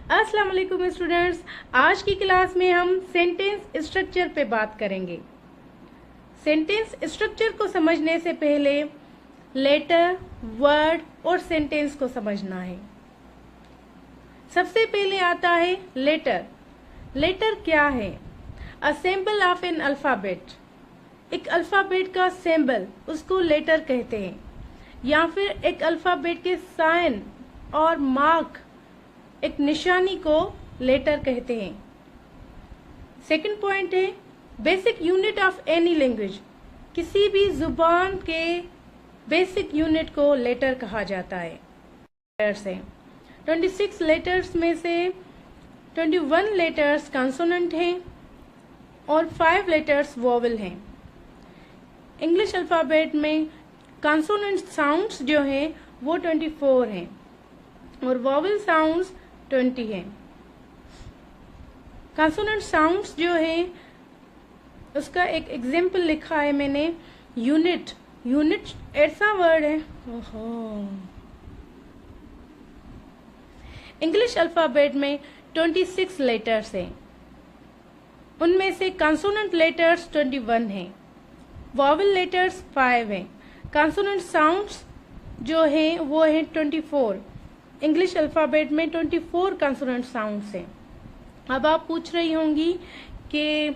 अस्सलाम वालेकुम स्टूडेंट्स। आज की क्लास में हम सेंटेंस स्ट्रक्चर पे बात करेंगे। सेंटेंस स्ट्रक्चर को समझने से पहले लेटर, वर्ड और सेंटेंस को समझना है। सबसे पहले आता है लेटर। लेटर क्या है? A symbol of an alphabet. एक अल्फाबेट का सिंबल, उसको लेटर कहते हैं, या फिर एक अल्फाबेट के साइन और मार्क, एक निशानी को लेटर कहते हैं। सेकंड पॉइंट है basic unit of any language. किसी भी जुबान के बेसिक यूनिट को लेटर कहा जाता है। लेटर्स हैं 26 लेटर्स में से 21 लेटर्स कॉन्सोनेंट हैं और 5 लेटर्स वोवेल हैं। इंग्लिश अल्फाबेट में कॉन्सोनेंट साउंड्स जो हैं वो 24 हैं और वोवेल साउंड्स 20 हैं। कॉन्सोनेंट साउंड्स जो है उसका एक एग्जाम्पल लिखा है मैंने, यूनिट। यूनिट ऐसा वर्ड है। इंग्लिश अल्फाबेट में 26 लेटर्स हैं, उनमें से कॉन्सोनेंट लेटर्स 21 हैं, वोवेल लेटर्स 5 हैं। कॉन्सोनेंट साउंड्स जो हैं वो है 24। इंग्लिश अल्फाबेट में 24 कॉन्सोनेंट साउंड्स हैं। अब आप पूछ रही होंगी कि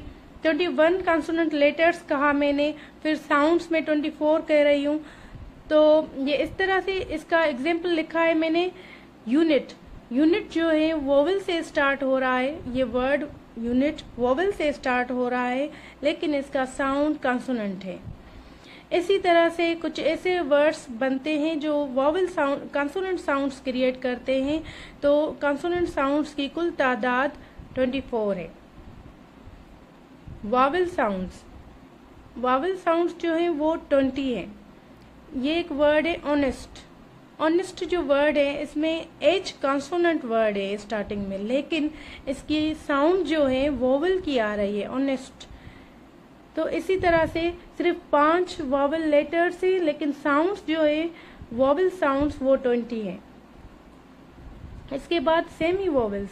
21 कॉन्सोनेंट लेटर्स कहा मैंने, फिर साउंड्स में 24 कह रही हूँ। तो ये इस तरह से इसका एग्जाम्पल लिखा है मैंने, यूनिट। यूनिट जो है वोवेल से स्टार्ट हो रहा है। ये वर्ड यूनिट वोवेल से स्टार्ट हो रहा है, लेकिन इसका साउंड कॉन्सोनेंट है। इसी तरह से कुछ ऐसे वर्ड्स बनते हैं जो vowel sound consonant sounds create करते हैं। तो कॉन्सोनेंट साउंड्स की कुल तादाद 24 है। वोवेल साउंड्स जो हैं वो 20 हैं। ये एक वर्ड है ऑनेस्ट। ऑनेस्ट जो वर्ड है इसमें एच कॉन्सोनेंट वर्ड है स्टार्टिंग में, लेकिन इसकी साउंड जो है वोवेल की आ रही है, ऑनेस्ट। तो इसी तरह से सिर्फ 5 वोवेल लेटर्स हैं, लेकिन साउंड्स जो है वोवेल साउंड्स वो 20 हैं। इसके बाद सेमी वोवेल्स।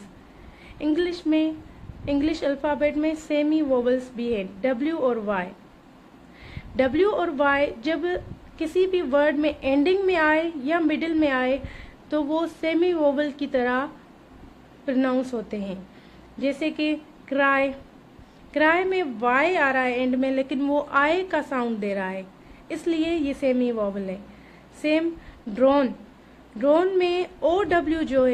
इंग्लिश अल्फाबेट में सेमी वोवेल्स भी है, डब्ल्यू और वाई। डब्ल्यू और वाई जब किसी भी वर्ड में एंडिंग में आए या मिडिल में आए तो वो सेमी वोवेल की तरह प्रोनाउंस होते हैं। जैसे कि क्राई, क्राई में वाई आ रहा है एंड में, लेकिन वो आई का साउंड दे रहा है, इसलिए ये सेमी वोवेल है। Same drone. ड्रोन में ओ डब्ल्यू जो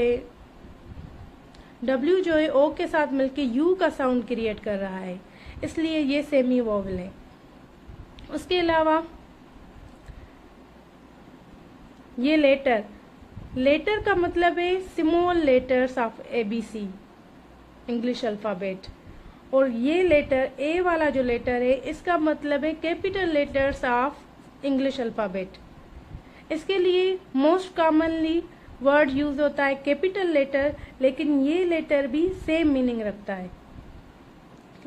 है ओ के साथ मिलके यू का साउंड क्रिएट कर रहा है, इसलिए ये सेमी वोवेल है। उसके अलावा ये लेटर। लेटर का मतलब है small letters of ABC, English alphabet. और ये लेटर ए वाला जो लेटर है इसका मतलब है capital letters of English alphabet. इसके लिए मोस्ट कॉमनली वर्ड यूज होता है कैपिटल लेटर, लेकिन ये लेटर भी सेम मीनिंग रखता है।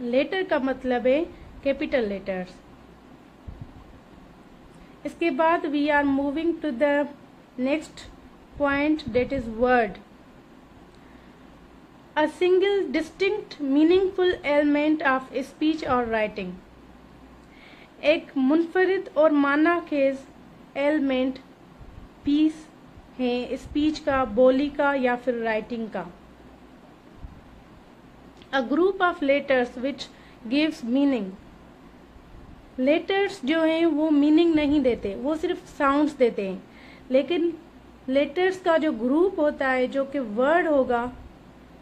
लेटर का मतलब है कैपिटल लेटर्स। इसके बाद we are moving to the next point, that is word. A single distinct meaningful element of speech or writing। एक मुनफरिद और मानाखेज एलिमेंट पीस है स्पीच का, बोली का या फिर राइटिंग का। A group of letters which gives meaning। Letters जो हैं वो मीनिंग नहीं देते, वो सिर्फ साउंड्स देते हैं, लेकिन लेटर्स का जो ग्रुप होता है जो कि वर्ड होगा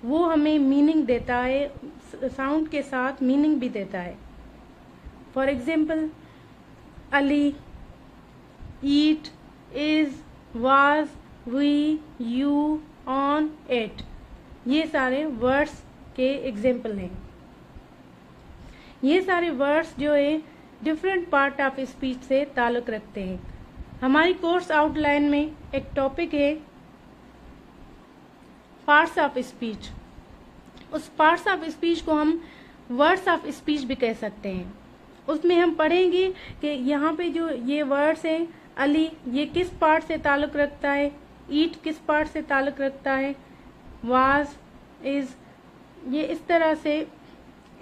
वो हमें मीनिंग देता है, साउंड के साथ मीनिंग भी देता है। For example Ali, eat, is, was, we, you, on, at, ये सारे वर्ड्स के एग्जाम्पल हैं। ये सारे वर्ड्स जो है डिफरेंट पार्ट ऑफ स्पीच से ताल्लुक रखते हैं। हमारी कोर्स आउटलाइन में एक टॉपिक है पार्ट्स ऑफ स्पीच। उस पार्ट्स ऑफ स्पीच को हम वर्ड्स ऑफ स्पीच भी कह सकते हैं। उसमें हम पढ़ेंगे कि यहाँ पे जो ये वर्ड्स हैं, अली ये किस पार्ट से ताल्लुक रखता है, ईट किस पार्ट से ताल्लुक रखता है, वाज इज, ये इस तरह से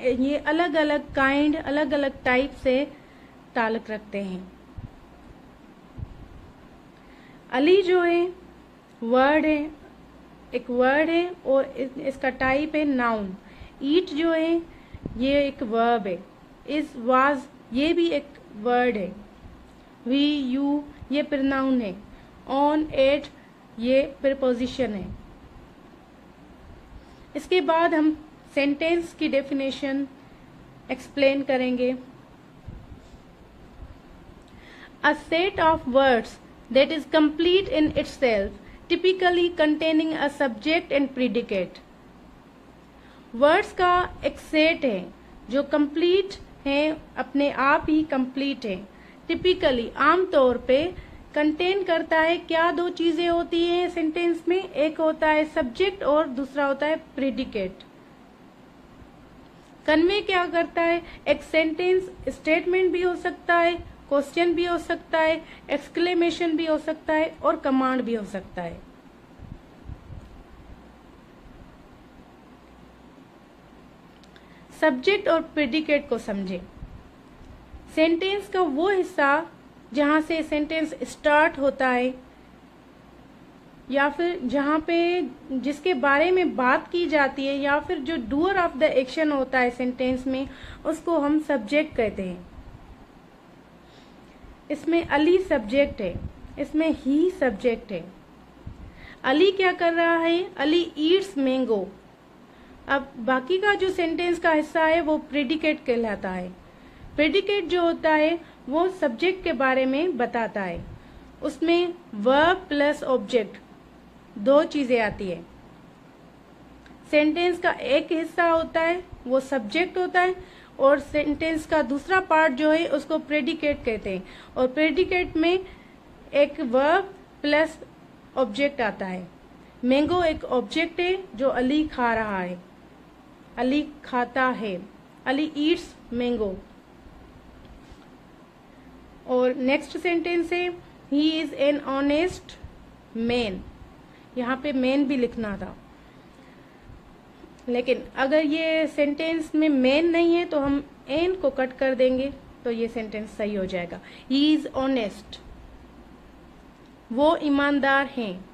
ये अलग अलग काइंड, अलग अलग टाइप से ताल्लुक रखते हैं। अली जो है वर्ड है, एक वर्ड है और इसका टाइप है नाउन। ईट जो है ये एक वर्ब है। इज, वाज ये भी एक वर्ड है। वी, यू ये प्रोनाउन है। ऑन, एट ये प्रीपोजिशन है। इसके बाद हम सेंटेंस की डेफिनेशन एक्सप्लेन करेंगे। A set of words that is complete in itself, typically containing a subject and predicate। Words का एक सेट है जो कंप्लीट है, अपने आप ही कंप्लीट है। टिपिकली आमतौर पे कंटेन करता है क्या, दो चीजें होती हैं सेंटेंस में, एक होता है सब्जेक्ट और दूसरा होता है प्रेडिकेट। कन्वे क्या करता है, एक सेंटेंस स्टेटमेंट भी हो सकता है, क्वेश्चन भी हो सकता है, एक्सक्लेमेशन भी हो सकता है और कमांड भी हो सकता है। सब्जेक्ट और प्रेडिकेट को समझें। सेंटेंस का वो हिस्सा जहां से सेंटेंस स्टार्ट होता है या फिर जहां पे जिसके बारे में बात की जाती है या फिर जो डूअर ऑफ द एक्शन होता है सेंटेंस में, उसको हम सब्जेक्ट कहते हैं। इसमें अली सब्जेक्ट है, इसमें ही सब्जेक्ट है। अली क्या कर रहा है, अली ईट्स मैंगो। अब बाकी का जो सेंटेंस का हिस्सा है वो प्रेडिकेट कहलाता है। प्रेडिकेट जो होता है वो सब्जेक्ट के बारे में बताता है। उसमें वर्ब प्लस ऑब्जेक्ट दो चीजें आती है। सेंटेंस का एक हिस्सा होता है वो सब्जेक्ट होता है और सेंटेंस का दूसरा पार्ट जो है उसको प्रेडिकेट कहते हैं। और प्रेडिकेट में एक वर्ब प्लस ऑब्जेक्ट आता है। मैंगो एक ऑब्जेक्ट है जो अली खा रहा है, अली खाता है, अली ईट्स मैंगो। और नेक्स्ट सेंटेंस है he is an honest man. यहाँ पे मैन भी लिखना था, लेकिन अगर ये सेंटेंस में मैन नहीं है तो हम एन को कट कर देंगे तो ये सेंटेंस सही हो जाएगा। ही इज ऑनेस्ट, वो ईमानदार हैं।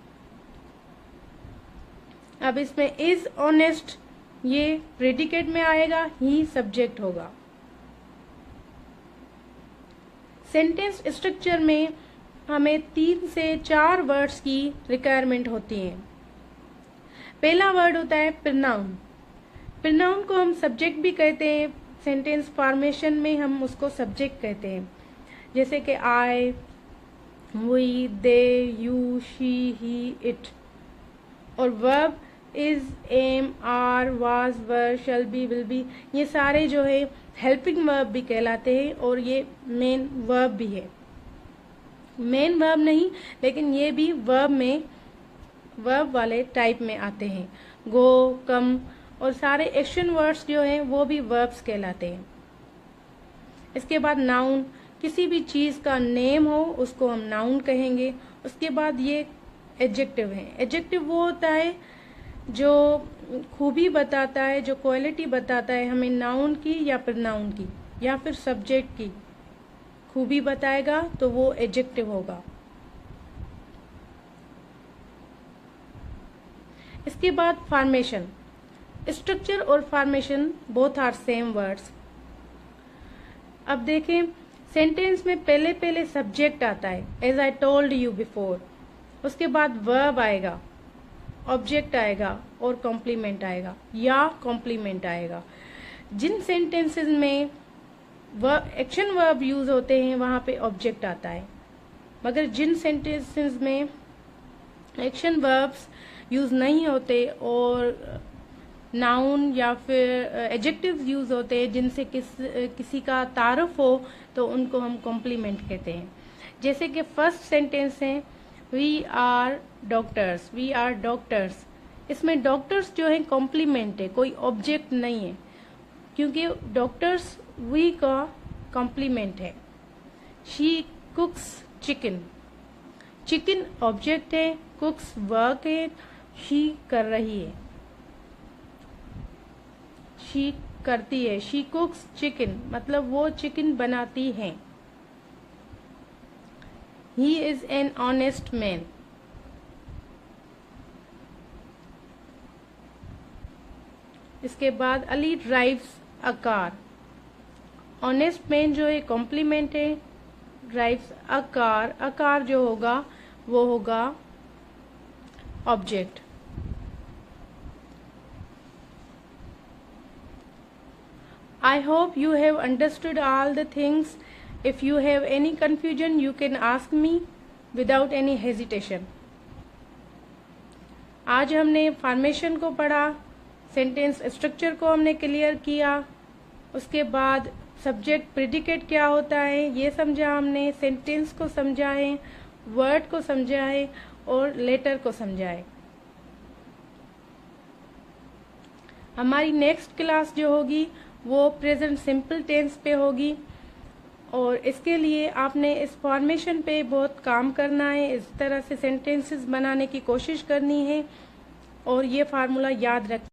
अब इसमें इज ऑनेस्ट ये प्रेडिकेट में आएगा, ही सब्जेक्ट होगा। सेंटेंस स्ट्रक्चर में हमें 3 से 4 वर्ड्स की रिक्वायरमेंट होती है। पहला वर्ड होता है प्रोनाउन। प्रोनाउन को हम सब्जेक्ट भी कहते हैं, सेंटेंस फॉर्मेशन में हम उसको सब्जेक्ट कहते हैं, जैसे कि I, we, they, you, she, he, it. और verb is, am, are, was, were, shall be, will be, ये सारे जो है हेल्पिंग वर्ब भी कहलाते हैं और ये मेन वर्ब भी है। मेन वर्ब नहीं, लेकिन ये भी वर्ब में वर्ब वाले टाइप में आते हैं। गो, कम और सारे एक्शन वर्ड्स जो हैं वो भी वर्ब्स कहलाते हैं। इसके बाद नाउन, किसी भी चीज का नेम हो उसको हम नाउन कहेंगे। उसके बाद ये एडजेक्टिव है। एडजेक्टिव वो होता है जो खूबी बताता है, जो क्वालिटी बताता है हमें नाउन की या प्रोनाउन की या फिर सब्जेक्ट की खूबी बताएगा तो वो एडजेक्टिव होगा। इसके बाद फॉर्मेशन। स्ट्रक्चर और formation both are same words. अब देखें, सेंटेंस में पहले पहले सब्जेक्ट आता है, as I told you before. उसके बाद वर्ब आएगा, ऑब्जेक्ट आएगा और कॉम्प्लीमेंट आएगा या कॉम्प्लीमेंट आएगा। जिन सेंटेंसेस में एक्शन वर्ब यूज होते हैं वहां पे ऑब्जेक्ट आता है, मगर जिन सेंटेंसेस में एक्शन वर्ब्स यूज नहीं होते और नाउन या फिर एडजेक्टिव्स यूज होते हैं जिनसे किसी का तारुफ हो तो उनको हम कॉम्प्लीमेंट कहते हैं। जैसे कि फर्स्ट सेंटेंस है we are doctors, we are doctors. इसमें डॉक्टर्स जो है कॉम्प्लीमेंट है, कोई ऑब्जेक्ट नहीं है, क्योंकि डॉक्टर्स वी का कॉम्प्लीमेंट है। She cooks chicken, chicken object है, कुक्स वर्क है, शी कर रही है। शी करती है। शी कुक्स चिकन मतलब वो चिकन बनाती है। He is an honest man. इसके बाद Ali drives a car. Honest man जो है कॉम्प्लीमेंट है, ड्राइव्स अ कार जो होगा वो होगा object. I hope you have understood all the things. If you have any confusion, you can ask me without any hesitation. आज हमने फॉर्मेशन को पढ़ा, सेंटेंस स्ट्रक्चर को हमने क्लियर किया, उसके बाद सब्जेक्ट प्रेडिकेट क्या होता है ये समझा हमने, सेंटेंस को समझा है, वर्ड को समझा है और लेटर को समझा है। हमारी नेक्स्ट क्लास जो होगी वो प्रेजेंट सिंपल टेंस पे होगी और इसके लिए आपने इस फॉर्मेशन पे बहुत काम करना है, इस तरह से सेंटेंसेस बनाने की कोशिश करनी है और ये फार्मूला याद रख